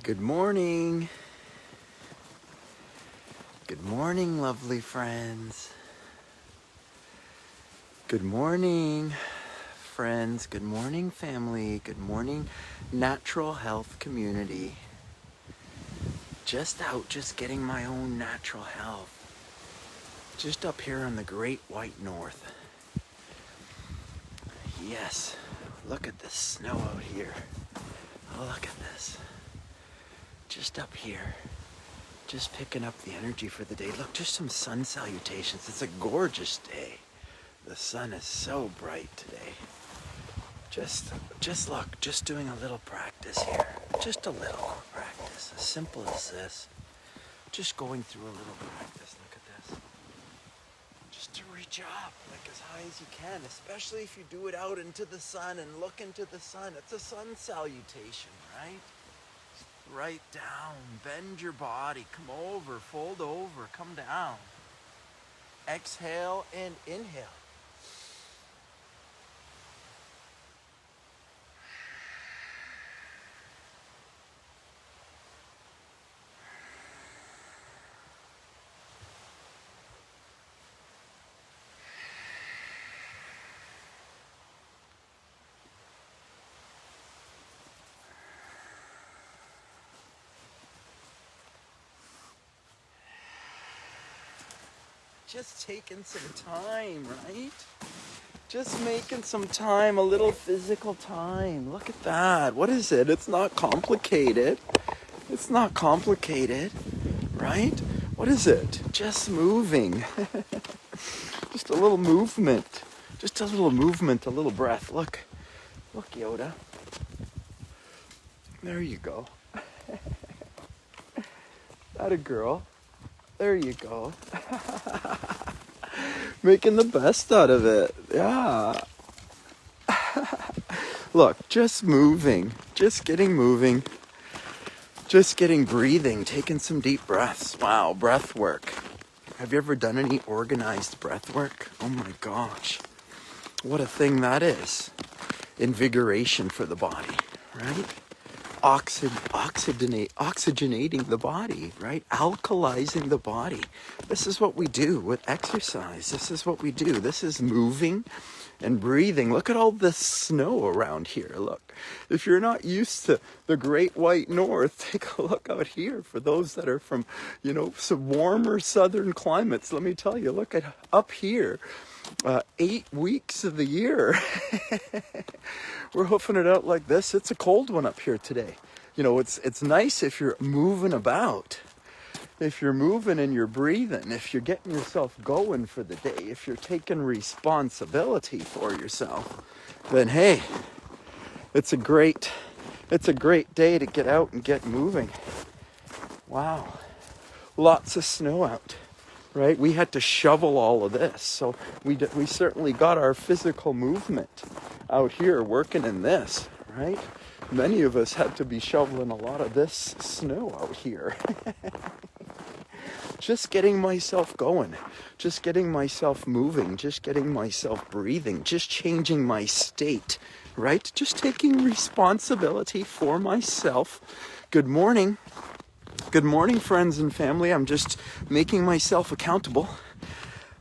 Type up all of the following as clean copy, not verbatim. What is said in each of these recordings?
Good morning. Good morning, lovely friends. Good morning, friends. Good morning, family. Good morning, natural health community. Just getting my own natural health. Just up here on the Great White North. Yes, look at the snow out here. Oh, look at this. Just up here. Just picking up the energy for the day. Look, just some sun salutations. It's a gorgeous day. The sun is so bright today. Just look, just doing a little practice here. Just a little practice, as simple as this. Just going through a little practice. Look at this. Just to reach up, like as high as you can, especially if you do it out into the sun and look into the sun. It's a sun salutation, right? Right down, bend your body, come over, fold over, come down. Exhale and inhale. Just taking some time, right? Just making some time, a little physical time. Look at that. What is it? It's not complicated. It's not complicated, right? What is it? Just moving. Just a little movement. Just a little movement, a little breath. Look, Yoda. There you go. That a girl. There you go. Making the best out of it. Yeah. Look, just moving. Just getting moving. Just getting breathing. Taking some deep breaths. Wow, breath work. Have you ever done any organized breath work? Oh my gosh. What a thing that is. Invigoration for the body, right? Oxygenating the body, right? Alkalizing the body. This is what we do with exercise. This is what we do. This is moving and breathing. Look at all this snow around here. Look, if you're not used to the Great White North, take a look out here. For those that are from, some warmer southern climates, let me tell you, look at up here. 8 weeks of the year. We're hoofing it out like this. It's a cold one up here today. It's nice if you're moving about. If you're moving and you're breathing, if you're getting yourself going for the day, if you're taking responsibility for yourself, then hey, it's a great day to get out and get moving. Wow. Lots of snow out. Right? We had to shovel all of this. So we certainly got our physical movement out here working in this, right? Many of us had to be shoveling a lot of this snow out here. Just getting myself going, just getting myself moving, just getting myself breathing, just changing my state, right? Just taking responsibility for myself. Good morning. Good morning, friends and family. I'm just making myself accountable.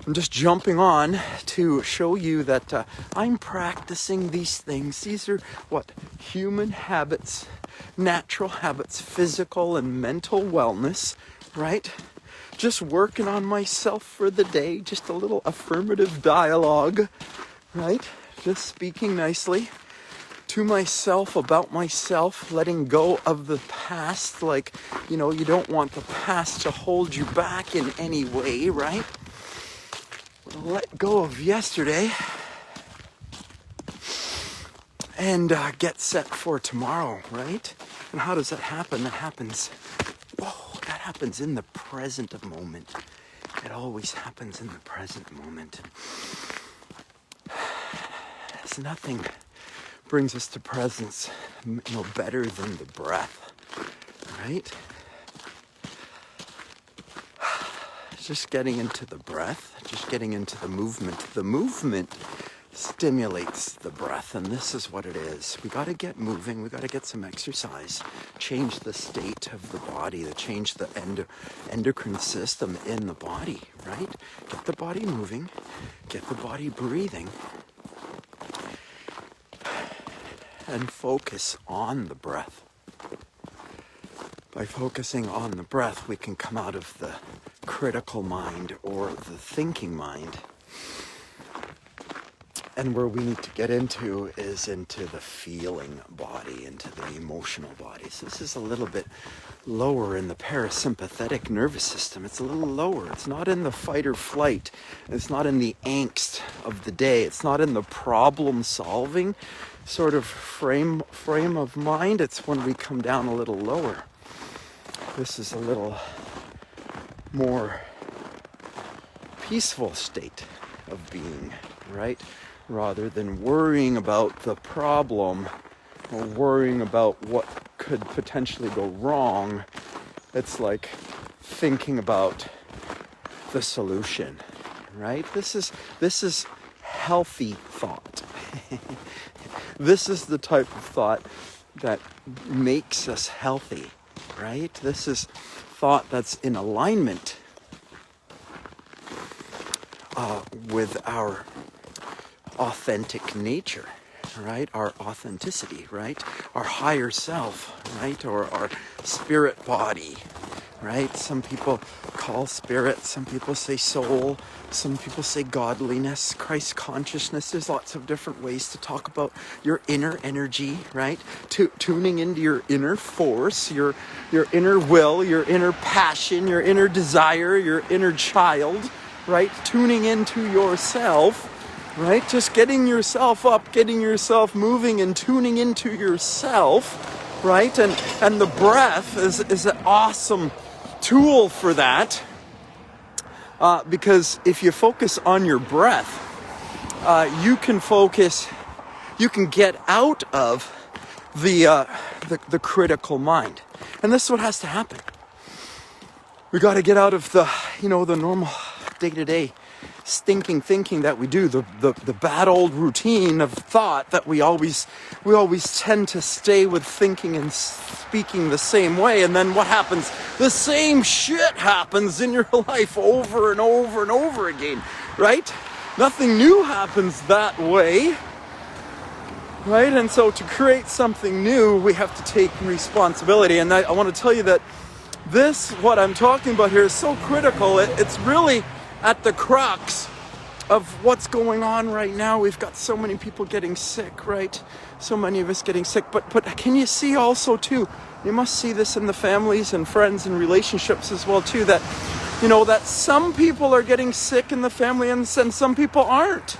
I'm just jumping on to show you that I'm practicing these things. These are human habits, natural habits, physical and mental wellness, right? Just working on myself for the day. Just a little affirmative dialogue, right? Just speaking nicely to myself, about myself, letting go of the past. Like, you don't want the past to hold you back in any way, right? Let go of yesterday and get set for tomorrow, right? And how does that happen? That happens in the present moment. It always happens in the present moment. It's nothing brings us to presence, better than the breath, right? Just getting into the breath, just getting into the movement. The movement stimulates the breath, and this is what it is. We got to get moving. We got to get some exercise, change the state of the body, to change the endocrine system in the body, right? Get the body moving, get the body breathing, and focus on the breath. By focusing on the breath, we can come out of the critical mind or the thinking mind. And where we need to get into is into the feeling body, into the emotional body. So this is a little bit lower in the parasympathetic nervous system. It's a little lower. It's not in the fight or flight. It's not in the angst of the day. It's not in the problem solving sort of frame of mind. It's when we come down a little lower. This is a little more peaceful state of being, right? Rather than worrying about the problem or worrying about what could potentially go wrong, it's like thinking about the solution, right? This is healthy thought. This is the type of thought that makes us healthy, right? This is thought that's in alignment with our authentic nature, right? Our authenticity, right? Our higher self, right? Or our spirit body, right? Some people call spirit, some people say soul, some people say godliness, Christ consciousness. There's lots of different ways to talk about your inner energy, right? Tuning into your inner force, your inner will, your inner passion, your inner desire, your inner child, right? Tuning into yourself, right? Just getting yourself up, getting yourself moving and tuning into yourself, right? And the breath is an awesome tool for that. Because if you focus on your breath, you can get out of the critical mind. And this is what has to happen. We got to get out of the normal day-to-day stinking thinking that we do, the bad old routine of thought that we always tend to stay with thinking and speaking the same way. And then what happens? The same shit happens in your life over and over and over again, right? Nothing new happens that way, right? And so to create something new, we have to take responsibility. And I want to tell you that what I'm talking about here is so critical. It's really at the crux of what's going on right now. We've got so many people getting sick, right? So many of us getting sick. But can you see also too, you must see this in the families and friends and relationships as well too, that that some people are getting sick in the family and some people aren't,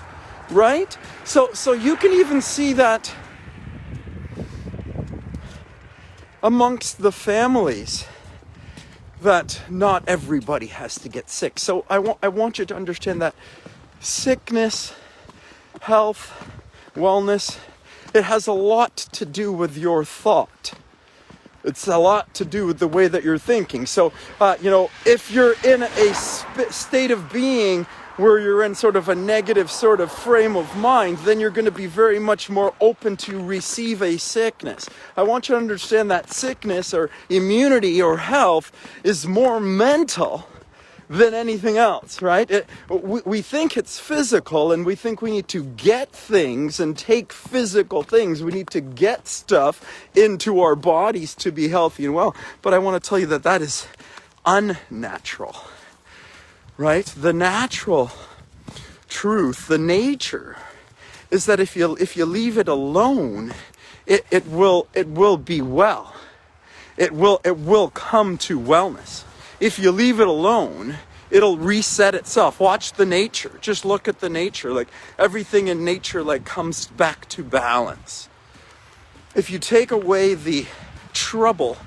right? So you can even see that amongst the families, that not everybody has to get sick. So I want you to understand that sickness, health, wellness, it has a lot to do with your thought. It's a lot to do with the way that you're thinking. So, if you're in a state of being where you're in sort of a negative sort of frame of mind, then you're going to be very much more open to receive a sickness. I want you to understand that sickness or immunity or health is more mental than anything else, right? We think it's physical, and we think we need to get things and take physical things. We need to get stuff into our bodies to be healthy and well. But I want to tell you that is unnatural. Right? The natural truth, the nature, is that if you leave it alone, it will be well. It will come to wellness. If you leave it alone, it'll reset itself. Watch the nature. Just look at the nature. Like everything in nature comes back to balance. If you take away the trouble,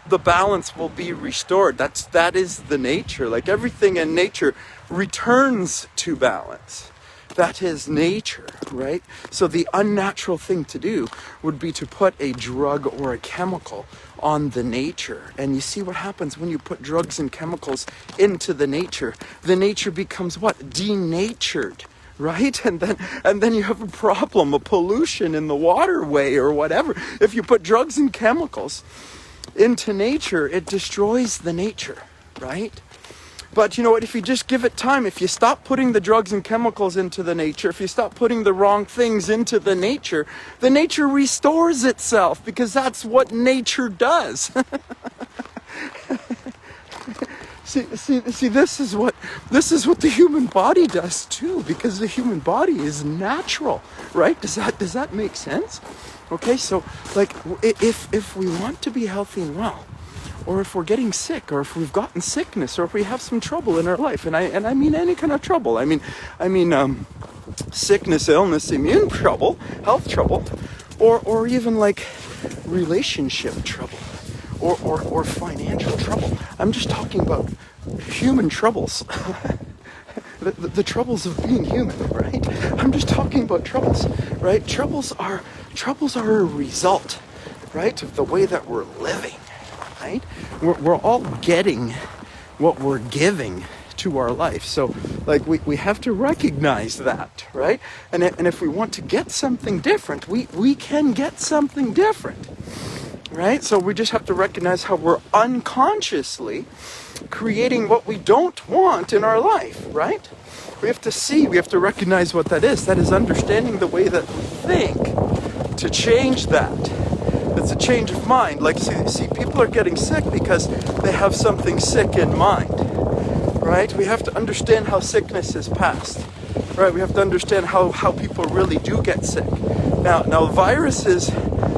the balance will be restored. That is the nature. Like everything in nature returns to balance. That is nature, right? So the unnatural thing to do would be to put a drug or a chemical on the nature. And you see what happens when you put drugs and chemicals into the nature. The nature becomes what? Denatured, right? And then you have a problem, a pollution in the waterway or whatever. If you put drugs and chemicals into nature, it destroys the nature, right? But you know what, if you just give it time, if you stop putting the drugs and chemicals into the nature, if you stop putting the wrong things into the nature restores itself, because that's what nature does. See, this is what the human body does too, because the human body is natural, right? Does that make sense? Okay, so like if we want to be healthy and well, or if we're getting sick, or if we've gotten sickness, or if we have some trouble in our life, and I mean any kind of trouble. I mean sickness, illness, immune trouble, health trouble, or even like relationship trouble, or financial trouble. I'm just talking about human troubles. the troubles of being human, right? I'm just talking about troubles, right? Troubles are a result, right, of the way that we're living, right? We're all getting what we're giving to our life. So like we have to recognize that, right? And if we want to get something different, we can get something different, right? So we just have to recognize how we're unconsciously creating what we don't want in our life, right? We have to recognize what that is. That is understanding the way that we think to change that. It's a change of mind. Like, see, people are getting sick because they have something sick in mind, right? We have to understand how sickness is passed, right? We have to understand how people really do get sick. Now viruses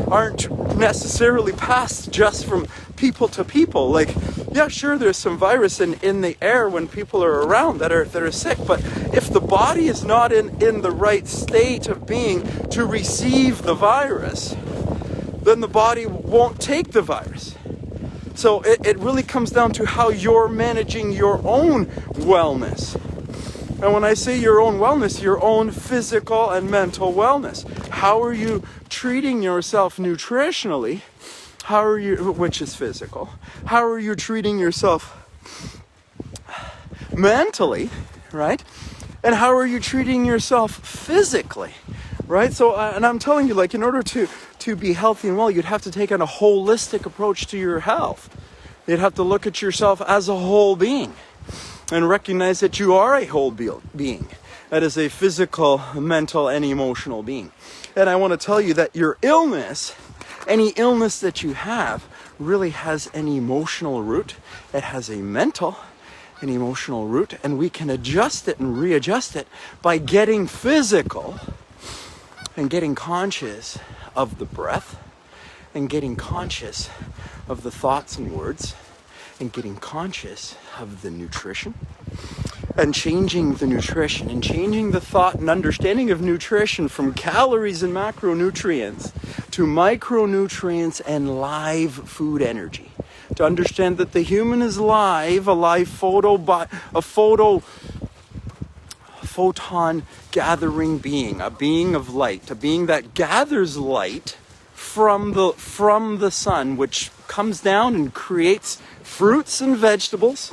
aren't necessarily passed just from people to people. Like, yeah, sure, there's some virus in the air when people are around that are sick, but if the body is not in the right state of being to receive the virus, then the body won't take the virus. So it really comes down to how you're managing your own wellness. And when I say your own wellness, your own physical and mental wellness. How are you treating yourself nutritionally? Which is physical. How are you treating yourself mentally, right? And how are you treating yourself physically, right? So, and I'm telling you, like, in order to be healthy and well, you'd have to take on a holistic approach to your health. You'd have to look at yourself as a whole being and recognize that you are a whole being. That is a physical, mental, and emotional being. And I want to tell you that your illness, any illness that you have, really has an emotional root. It has an emotional root, and we can adjust it and readjust it by getting physical and getting conscious of the breath, and getting conscious of the thoughts and words, and getting conscious of the nutrition, and changing the nutrition, and changing the thought and understanding of nutrition from calories and macronutrients to micronutrients and live food energy. To understand that the human is live, a live photon gathering being, a being of light, a being that gathers light from the sun, which comes down and creates fruits and vegetables,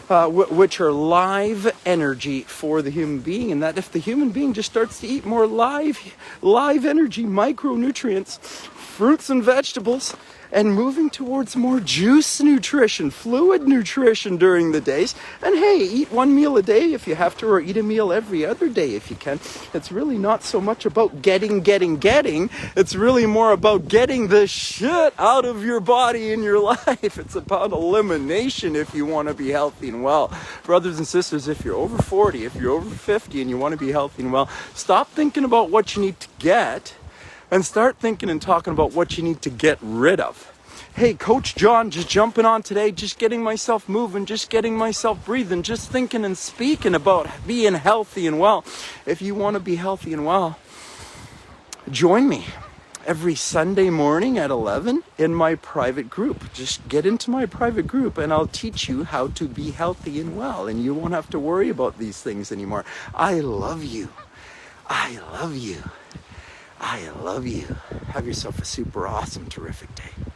which are live energy for the human being. And that if the human being just starts to eat more live energy, micronutrients, fruits and vegetables, and moving towards more juice nutrition, fluid nutrition during the days. And hey, eat one meal a day if you have to, or eat a meal every other day if you can. It's really not so much about getting. It's really more about getting the shit out of your body in your life. It's about elimination if you want to be healthy and well. Brothers and sisters, if you're over 40, if you're over 50 and you want to be healthy and well, stop thinking about what you need to get and start thinking and talking about what you need to get rid of. Hey, Coach John, just jumping on today, just getting myself moving, just getting myself breathing, just thinking and speaking about being healthy and well. If you want to be healthy and well, join me every Sunday morning at 11 in my private group. Just get into my private group and I'll teach you how to be healthy and well, and you won't have to worry about these things anymore. I love you. I love you. I love you. Have yourself a super awesome, terrific day.